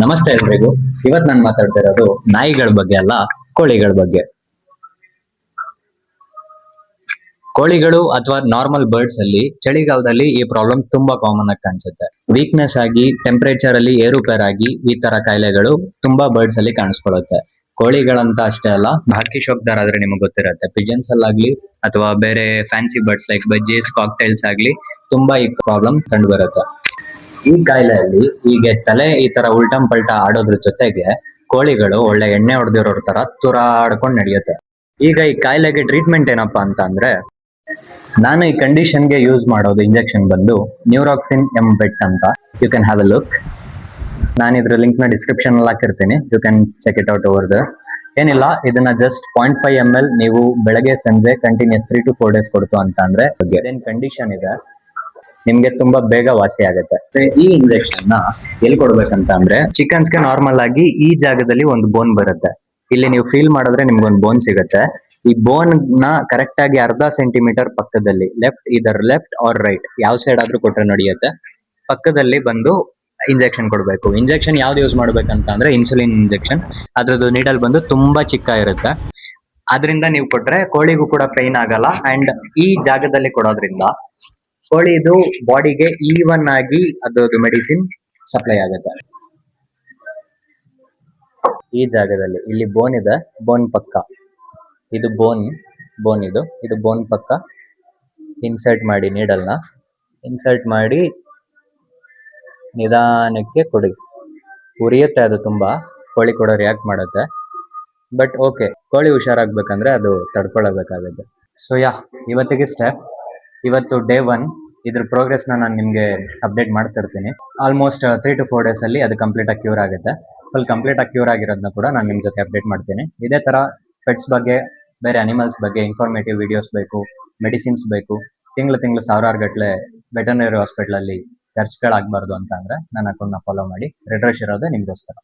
ನಮಸ್ತೆ ಎಲ್ರಿಗೂ. ಇವತ್ ನಾನು ಮಾತಾಡ್ತಾ ಇರೋದು ನಾಯಿಗಳ ಬಗ್ಗೆ ಅಲ್ಲ, ಕೋಳಿಗಳ ಬಗ್ಗೆ. ಕೋಳಿಗಳು ಅಥವಾ ನಾರ್ಮಲ್ ಬರ್ಡ್ಸ್ ಅಲ್ಲಿ ಚಳಿಗಾಲದಲ್ಲಿ ಈ ಪ್ರಾಬ್ಲಮ್ ತುಂಬಾ ಕಾಮನ್ ಆಗಿ ಕಾಣಿಸುತ್ತೆ. ವೀಕ್ನೆಸ್ ಆಗಿ ಟೆಂಪರೇಚರ್ ಅಲ್ಲಿ ಏರುಪೇರಾಗಿ ಈ ತರ ಕಾಯಿಲೆಗಳು ತುಂಬಾ ಬರ್ಡ್ಸ್ ಅಲ್ಲಿ ಕಾಣಿಸ್ಕೊಳ್ಳುತ್ತೆ. ಕೋಳಿಗಳಂತ ಅಷ್ಟೇ ಅಲ್ಲ, ಬಾಕಿ ಶೋಕ್ದಾರ್ ಆದ್ರೆ ನಿಮಗೆ ಗೊತ್ತಿರುತ್ತೆ, ಪಿಜನ್ಸ್ ಅಲ್ಲಾಗ್ಲಿ ಅಥವಾ ಬೇರೆ ಫ್ಯಾನ್ಸಿ ಬರ್ಡ್ಸ್ ಲೈಕ್ ಬಜ್ಜೀಸ್, ಕಾಕ್ಟೈಲ್ಸ್ ಆಗ್ಲಿ ತುಂಬಾ ಈ ಪ್ರಾಬ್ಲಮ್ ಕಂಡು ಬರುತ್ತೆ. ಈ ಕಾಯಿಲೆಯಲ್ಲಿ ಹೀಗೆ ತಲೆ ಈ ತರ ಉಲ್ಟಂ ಪಲ್ಟಾ ಆಡೋದ್ರ ಜೊತೆಗೆ ಕೋಳಿಗಳು ಒಳ್ಳೆ ಎಣ್ಣೆ ಹೊಡೆದಿರೋರ್ ತರ ತುರಾಡ್ಕೊಂಡ್ ನಡೆಯುತ್ತೆ. ಈಗ ಈ ಕಾಯಿಲೆಗೆ ಟ್ರೀಟ್ಮೆಂಟ್ ಏನಪ್ಪಾ ಅಂತ ಅಂದ್ರೆ, ನಾನು ಈ ಕಂಡೀಷನ್ಗೆ ಯೂಸ್ ಮಾಡೋದು ಇಂಜೆಕ್ಷನ್ ಬಂದು ನ್ಯೂರಾಕ್ಸಿನ್ ಎಂಬೆಟ್ ಅಂತ. You can have a look. ನಾನು ಇದ್ರ ಲಿಂಕ್ ನ ಡಿಸ್ಕ್ರಿಪ್ಷನ್ ಅಲ್ಲಿ ಹಾಕಿರ್ತೀನಿ, you can check it out over there. ಏನಿಲ್ಲ, ಇದನ್ನ ಜಸ್ಟ್ 0.5 ml ನೀವು ಬೆಳಗ್ಗೆ ಸಂಜೆ ಕಂಟಿನ್ಯೂಸ್ 3 to 4 days ಕೊಡ್ತು ಅಂತ ಅಂದ್ರೆ ಏನ್ ಕಂಡೀಷನ್ ಇದೆ ನಿಮ್ಗೆ ತುಂಬಾ ಬೇಗ ವಾಸಿ ಆಗುತ್ತೆ. ಈ ಇಂಜೆಕ್ಷನ್ ನ ಎಲ್ಲಿ ಕೊಡ್ಬೇಕಂತ ಅಂದ್ರೆ, ಚಿಕನ್ಸ್ಗೆ ನಾರ್ಮಲ್ ಆಗಿ ಈ ಜಾಗದಲ್ಲಿ ಒಂದು ಬೋನ್ ಬರುತ್ತೆ. ಇಲ್ಲಿ ನೀವು ಫೀಲ್ ಮಾಡಿದ್ರೆ ನಿಮ್ಗೊಂದು ಬೋನ್ ಸಿಗುತ್ತೆ. ಈ ಬೋನ್ ನ ಕರೆಕ್ಟ್ ಆಗಿ ಅರ್ಧ ಸೆಂಟಿಮೀಟರ್ ಪಕ್ಕದಲ್ಲಿ, ಲೆಫ್ಟ್ ಆರ್ ರೈಟ್, ಯಾವ ಸೈಡ್ ಆದ್ರೂ ಕೊಟ್ರೆ ನಡೆಯುತ್ತೆ, ಪಕ್ಕದಲ್ಲಿ ಬಂದು ಇಂಜೆಕ್ಷನ್ ಕೊಡಬೇಕು. ಇಂಜೆಕ್ಷನ್ ಯಾವ್ದು ಯೂಸ್ ಮಾಡ್ಬೇಕಂತ ಅಂದ್ರೆ ಇನ್ಸುಲಿನ್ ಇಂಜೆಕ್ಷನ್. ಅದ್ರದ್ದು ನೀಡಲ್ ಬಂದು ತುಂಬಾ ಚಿಕ್ಕ ಇರುತ್ತೆ. ಅದರಿಂದ ನೀವು ಕೊಟ್ರೆ ಕೋಳಿಗೂ ಕೂಡ ಪೈನ್ ಆಗಲ್ಲ. ಅಂಡ್ ಈ ಜಾಗದಲ್ಲಿ ಕೊಡೋದ್ರಿಂದ ಕೋಳಿದು ಬಾಡಿಗೆ ಈವನ್ ಆಗಿ ಅದ್ರದ್ದು ಮೆಡಿಸಿನ್ ಸಪ್ಲೈ ಆಗುತ್ತೆ. ಈ ಜಾಗದಲ್ಲಿ ಇಲ್ಲಿ ಬೋನ್ ಇದೆ, ಬೋನ್ ಪಕ್ಕ ಇದು ಬೋನ್ ಇದು ಬೋನ್ ಪಕ್ಕ ಇನ್ಸರ್ಟ್ ಮಾಡಿ, ನೀಡಲ್ನ ಇನ್ಸರ್ಟ್ ಮಾಡಿ ನಿಧಾನಕ್ಕೆ ಕೊಡಿ. ಉರಿಯುತ್ತೆ ಅದು ತುಂಬಾ, ಕೋಳಿ ಕೂಡ ರಿಯಾಕ್ಟ್ ಮಾಡುತ್ತೆ. ಬಟ್ ಓಕೆ, ಕೋಳಿ ಹುಷಾರಾಗ್ಬೇಕಂದ್ರೆ ಅದು ತಡ್ಕೊಳ್ಳಬೇಕಾಗುತ್ತೆ. ಸೊ ಇವತ್ತಿಗೆ ಸ್ಟೆಪ್, ಇವತ್ತು ಡೇ 1. ಇದ್ರ ಪ್ರೋಗ್ರೆಸ್ ನಾನು ನಿಮ್ಗೆ ಅಪ್ಡೇಟ್ ಮಾಡ್ತಾ ಇರ್ತೀನಿ. ಆಲ್ಮೋಸ್ಟ್ 3 to 4 days ಅಲ್ಲಿ ಅದು ಕಂಪ್ಲೀಟ್ ಆಗಿ ಕ್ಯೂರ್ ಆಗುತ್ತೆ. ಫುಲ್ ಕಂಪ್ಲೀಟ್ ಆಗಿ ಕ್ಯೂರ್ ಆಗಿರೋದನ್ನ ಕೂಡ ನಾನು ನಿಮ್ ಜೊತೆ ಅಪ್ಡೇಟ್ ಮಾಡ್ತೀನಿ. ಇದೇ ತರ ಪೆಟ್ಸ್ ಬಗ್ಗೆ, ಬೇರೆ ಅನಿಮಲ್ಸ್ ಬಗ್ಗೆ ಇನ್ಫಾರ್ಮೇಟಿವ್ ವಿಡಿಯೋಸ್ ಬೇಕು, ಮೆಡಿಸಿನ್ಸ್ ಬೇಕು, ತಿಂಗಳು ಸಾವಿರಾರು ಗಟ್ಟಲೆ ವೆಟರ್ನರಿ ಹಾಸ್ಪಿಟಲ್ ಅಲ್ಲಿ ಖರ್ಚುಗಳಾಗಬಾರ್ದು ಅಂತ ಅಂದ್ರೆ ನನ್ನ ಅಕೌಂಟ್ ನ ಫಾಲೋ ಮಾಡಿ. ರೆಡ್ ರಶ್ ಇರೋದೇ ನಿಮ್ಗೋಸ್ಕರ.